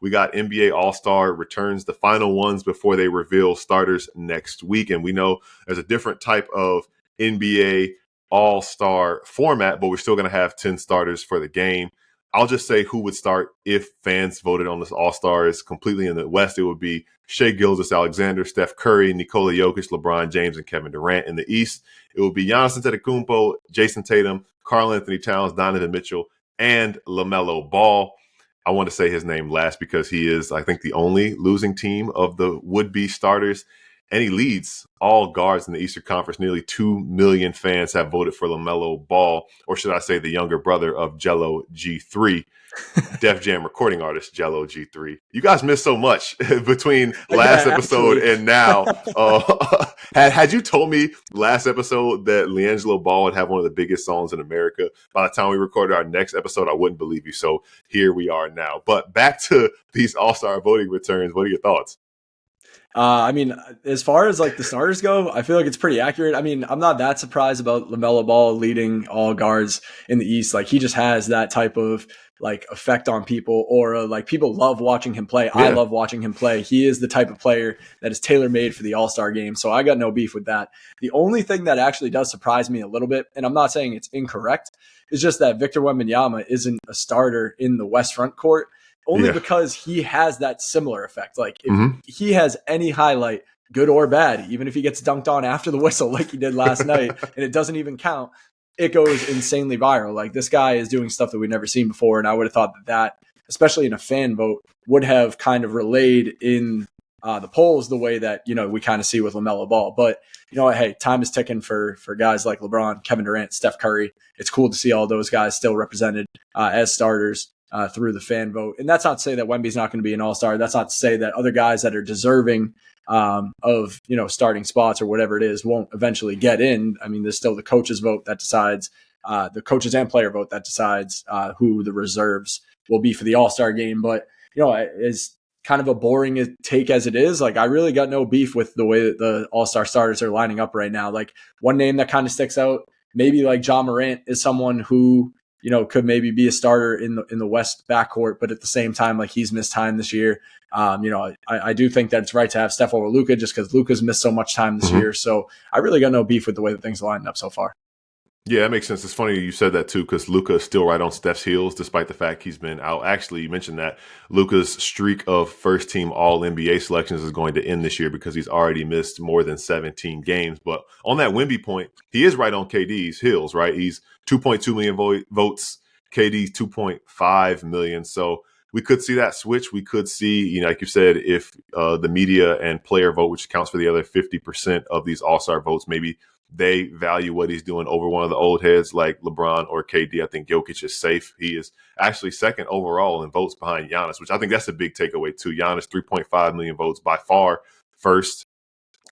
We got NBA All-Star returns, the final ones before they reveal starters next week. And we know there's a different type of NBA All-Star format, but we're still going to have 10 starters for the game. I'll just say who would start if fans voted on this All-Stars completely in the West. It would be Shai Gilgeous-Alexander, Steph Curry, Nikola Jokic, LeBron James, and Kevin Durant. In the East, it would be Giannis Antetokounmpo, Jason Tatum, Karl Anthony Towns, Donovan Mitchell, and LaMelo Ball. I want to say his name last because he is, I think, the only losing team of the would-be starters. And he leads all guards in the Eastern Conference. Nearly 2 million fans have voted for LaMelo Ball, or should I say the younger brother of Jello G3, Def Jam recording artist Jello G3. You guys missed so much between last episode and now. Had you told me last episode that LiAngelo Ball would have one of the biggest songs in America, by the time we recorded our next episode, I wouldn't believe you. So here we are now. But back to these All-Star voting returns. What are your thoughts? I mean, as far as like the starters go, I feel like it's pretty accurate. I mean, I'm not that surprised about LaMelo Ball leading all guards in the East. Like he just has that type of like effect on people, or like people love watching him play. Yeah. I love watching him play. He is the type of player that is tailor-made for the All-Star game. So I got no beef with that. The only thing that actually does surprise me a little bit, and I'm not saying it's incorrect, is just that Victor Wembanyama isn't a starter in the West front court. Only because he has that similar effect. Like if he has any highlight, good or bad, even if he gets dunked on after the whistle like he did last night and it doesn't even count, it goes insanely viral. Like this guy is doing stuff that we've never seen before. And I would have thought that, especially in a fan vote, would have kind of relayed in the polls the way that, you know, we kind of see with LaMelo Ball. But you know what, hey, time is ticking for guys like LeBron, Kevin Durant, Steph Curry. It's cool to see all those guys still represented as starters through the fan vote. And that's not to say that Wemby's not going to be an all-star. That's not to say that other guys that are deserving of, you know, starting spots or whatever it is won't eventually get in. I mean, there's still the coaches vote that decides, the coaches and player vote that decides who the reserves will be for the all-star game. But, you know, as kind of a boring take as it is, like I really got no beef with the way that the all-star starters are lining up right now. Like one name that kind of sticks out, maybe like Ja Morant is someone who, you know, could maybe be a starter in the West backcourt, but at the same time, like he's missed time this year. You know, I do think that it's right to have Steph over Luka just because Luka's missed so much time this year. So I really got no beef with the way that things are lined up so far. Yeah, that makes sense. It's funny you said that too, because Luka is still right on Steph's heels, despite the fact he's been out. Actually, you mentioned that Luka's streak of first-team All-NBA selections is going to end this year because he's already missed more than 17 games. But on that Wemby point, he is right on KD's heels, right? He's 2.2 million votes. KD's 2.5 million. So we could see that switch. We could see, you know, like you said, if the media and player vote, which accounts for the other 50% of these All-Star votes, maybe they value what he's doing over one of the old heads like LeBron or KD. I think Jokic is safe. He is actually second overall in votes behind Giannis, which I think that's a big takeaway too. Giannis, 3.5 million votes, by far first.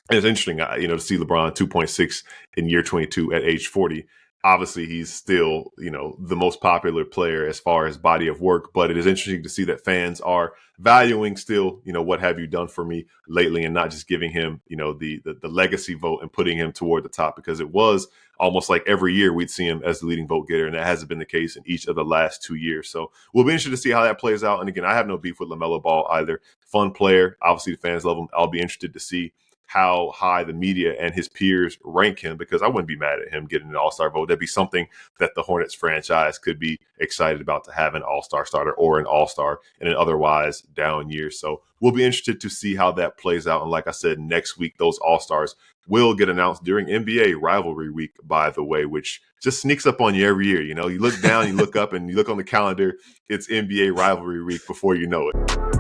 And it's interesting, you know, to see LeBron 2.6 in year 22 at age 40. Obviously, he's still, you know, the most popular player as far as body of work, but it is interesting to see that fans are valuing still, you know, what have you done for me lately, and not just giving him, you know, the legacy vote and putting him toward the top, because it was almost like every year we'd see him as the leading vote getter, and that hasn't been the case in each of the last 2 years. So we'll be interested to see how that plays out. And again, I have no beef with LaMelo Ball either. Fun player. Obviously, the fans love him. I'll be interested to see how high the media and his peers rank him, because I wouldn't be mad at him getting an all-star vote. That'd be something that the Hornets franchise could be excited about, to have an all-star starter or an all-star in an otherwise down year. So we'll be interested to see how that plays out. And like I said, next week, those all-stars will get announced during NBA rivalry week, by the way, which just sneaks up on you every year. You know, you look down, you look up, and you look on the calendar, it's NBA rivalry week before you know it.